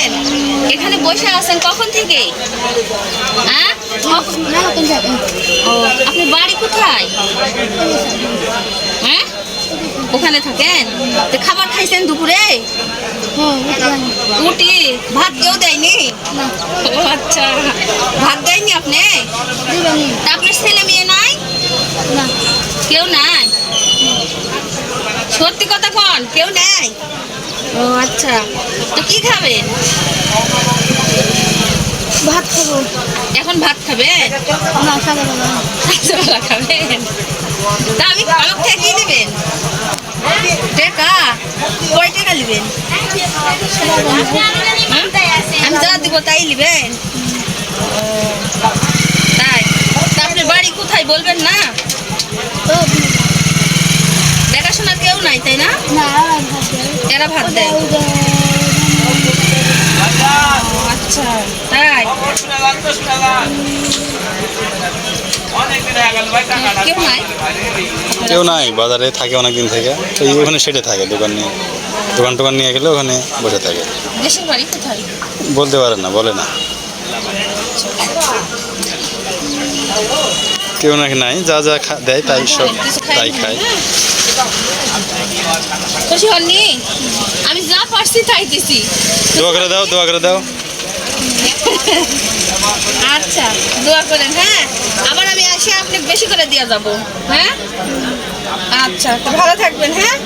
থাকেন? এখানে বসে আছেন কখন থেকে? হ্যাঁ, ও, আপনার বাড়ি কোথায়? হ্যাঁ, ওখানে থাকেন। তো খাবার খাইছেন দুপুরে? রুটি ভাত কেউ দেয়নি? ও আচ্ছা, ভাত দেয়নি আপনি? তা আপনার ছেলে মেয়ে নাই? কেউ নাই? সত্যি কথা কন, কেউ নাই? ও আচ্ছা, তো কি খাবেন? ভাত খাবো এখন ভাত খাবেন? না, সকালবেলা সকালবেলা খাবেন? তা আমি আমাকে থেকে কি দেবেন? টাকা কয় টাকা নেবেন? আমি যা দিব তাই নেবেন? তাই? তা আপনার বাড়ি কোথায় বলবেন না? তো দেখাশোনার কেউ নাই তাই না? না এরা ভাত দেয়? আচ্ছা, তাই? কেউ নাই? কেউ নাই, বাজারে থাকে অনেকদিন থেকে, তো ওখানে সেটে থাকে, দোকান টোকান নিয়ে গেলে ওখানে বসে থাকে। দেশের বাড়ি কোথায়? বলতে পারে না, বলে না। কেউ নাকি নাই, যা যা দেয় তাই সব তাই খায়। খুশি হননি? আমি যা পারছি তাই দিছি। দোয়া করে দাও, দোয়া করে দাও। আচ্ছা, দোয়া করেন। হ্যাঁ, আবার আমি আসি, আপনি বেশি করে দিয়ে যাব। হ্যাঁ, আচ্ছা, ভালো থাকবেন। হ্যাঁ।